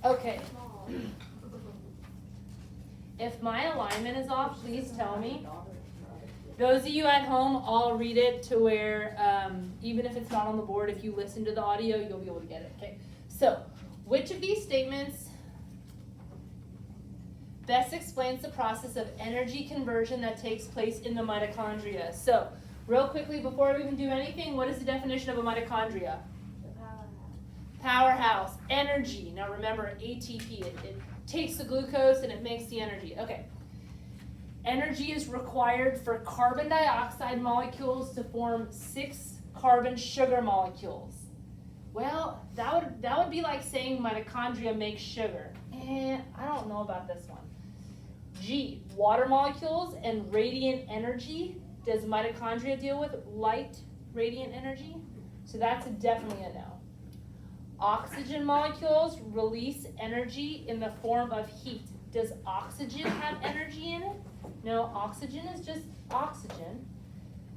Okay. If my alignment is off, please tell me. Those of you at home, I'll read it to where, even if it's not on the board, if you listen to the audio, you'll be able to get it, okay? So, which of these statements best explains the process of energy conversion that takes place in the mitochondria? So, real quickly, before we even do anything, what is the definition of a mitochondria? Powerhouse, energy. Now remember, ATP, it takes the glucose and it makes the energy. Okay. Energy is required for carbon dioxide molecules to form 6 carbon sugar molecules. Well, that would be like saying mitochondria make sugar. I don't know about this one. G, water molecules and radiant energy. Does mitochondria deal with light radiant energy? So that's definitely a no. Oxygen molecules release energy in the form of heat. Does oxygen have energy in it? No, oxygen is just oxygen.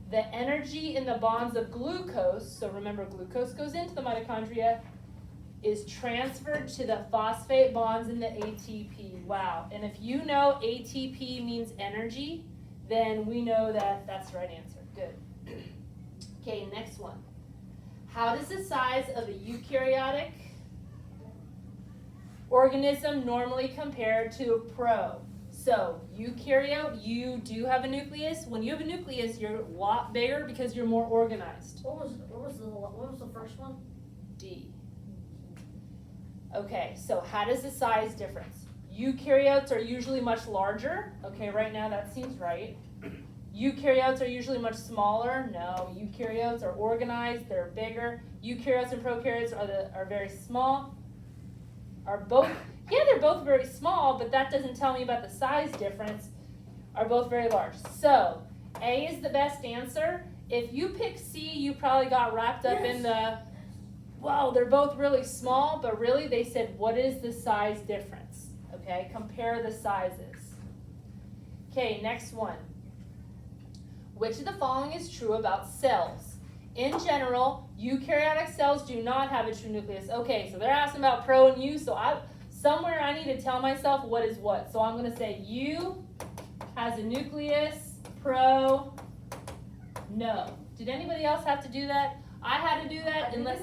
The energy in the bonds of glucose, so remember glucose goes into the mitochondria, is transferred to the phosphate bonds in the ATP. Wow, and if you know ATP means energy, then we know that that's the right answer. Good. Okay, next one. How does the size of a eukaryotic organism normally compare to a pro? So, eukaryote, you do have a nucleus. When you have a nucleus, you're a lot bigger because you're more organized. What was the first one? D. Okay, so how does the size difference? Eukaryotes are usually much larger. Okay, right now that seems right. Eukaryotes are usually much smaller. No, eukaryotes are organized, they're bigger. Eukaryotes and prokaryotes are very small. Are both, yeah, they're both very small, but that doesn't tell me about the size difference. Are both very large. So, A is the best answer. If you pick C, you probably got wrapped up in the, well, they're both really small, but really they said, what is the size difference? Okay, compare the sizes. Okay, next one. Which of the following is true about cells? In general, eukaryotic cells do not have a true nucleus. Okay, so they're asking about pro and eu, so somewhere I need to tell myself what is what. So I'm going to say eu has a nucleus, pro, no. Did anybody else have to do that? I had to do that unless...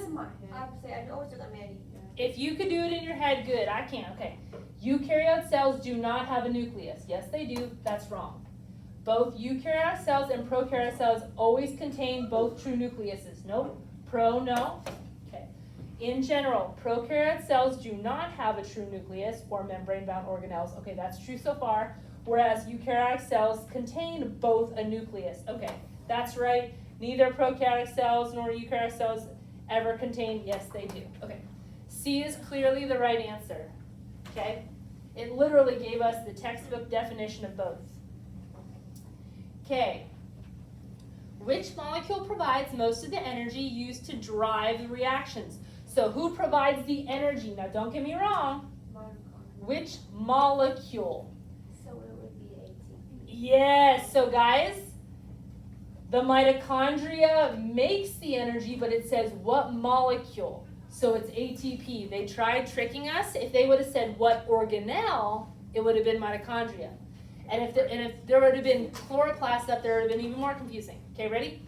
I always do that, Mandy. If you could do it in your head, good. I can't. Okay. Eukaryote cells do not have a nucleus. Yes, they do. That's wrong. Both eukaryotic cells and prokaryotic cells always contain both true nucleuses. Nope. Pro, no. Okay. In general, prokaryotic cells do not have a true nucleus or membrane-bound organelles. Okay, that's true so far. Whereas eukaryotic cells contain both a nucleus. Okay, that's right. Neither prokaryotic cells nor eukaryotic cells ever contain, yes, they do. Okay. C is clearly the right answer. Okay? It literally gave us the textbook definition of both. Okay, which molecule provides most of the energy used to drive the reactions? So who provides the energy? Now don't get me wrong. Which molecule? So it would be ATP. Yes, so guys, the mitochondria makes the energy, but it says what molecule? So it's ATP. They tried tricking us. If they would have said what organelle, it would have been mitochondria. And if there would have been chloroplasts up there, it would have been even more confusing. Okay, ready?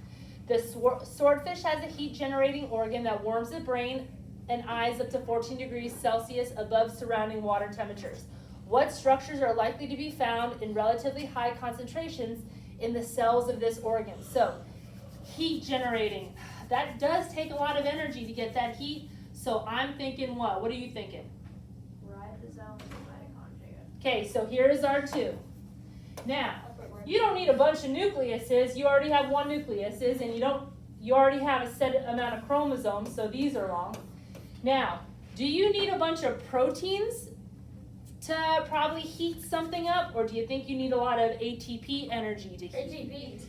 The swordfish has a heat-generating organ that warms the brain and eyes up to 14 degrees Celsius above surrounding water temperatures. What structures are likely to be found in relatively high concentrations in the cells of this organ? So, heat-generating. That does take a lot of energy to get that heat. So I'm thinking what? What are you thinking? Ribosomes and mitochondria. Okay, so here's our 2. Now, you don't need a bunch of nucleuses. You already have one nucleus, and you already have a set amount of chromosomes, so these are wrong. Now, do you need a bunch of proteins to probably heat something up, or do you think you need a lot of ATP energy to heat? ATP.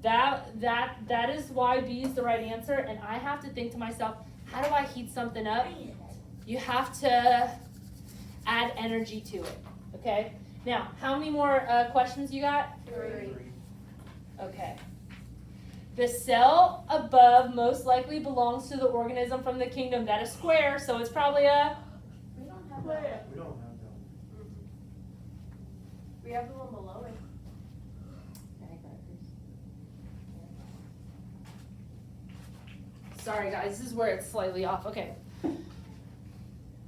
That is why B is the right answer, and I have to think to myself, how do I heat something up? You have to add energy to it, okay? Now, how many more questions you got? 3. Okay. The cell above most likely belongs to the organism from the kingdom that is square, so it's probably a... We don't have that. We don't have that. We have the one below it. Sorry guys, this is where it's slightly off. Okay.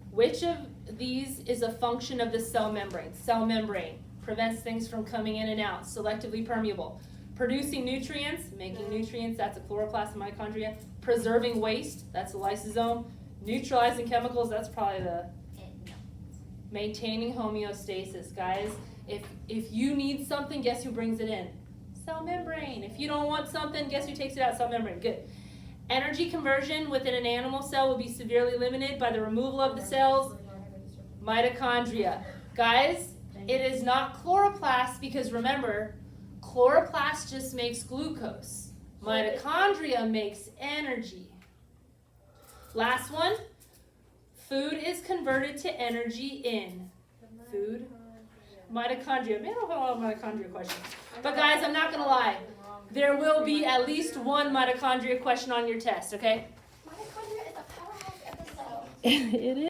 Which of these is a function of the cell membrane? Cell membrane prevents things from coming in and out, selectively permeable. Producing nutrients, making nutrients, that's a chloroplast and mitochondria. Preserving waste, that's a lysosome. Neutralizing chemicals, that's probably the maintaining homeostasis. Guys, if you need something, guess who brings it in? Cell membrane. If you don't want something, guess who takes it out? Cell membrane. Good. Energy conversion within an animal cell will be severely limited by the removal of the cells. Mitochondria. Guys, it is not chloroplast because remember, chloroplast just makes glucose. Mitochondria makes energy. Last one. Food is converted to energy in food. Mitochondria. Man, I don't have a lot of mitochondria questions. But guys, I'm not going to lie. There will be at least one mitochondria question on your test, okay? Mitochondria is a powerhouse of the cell. It is.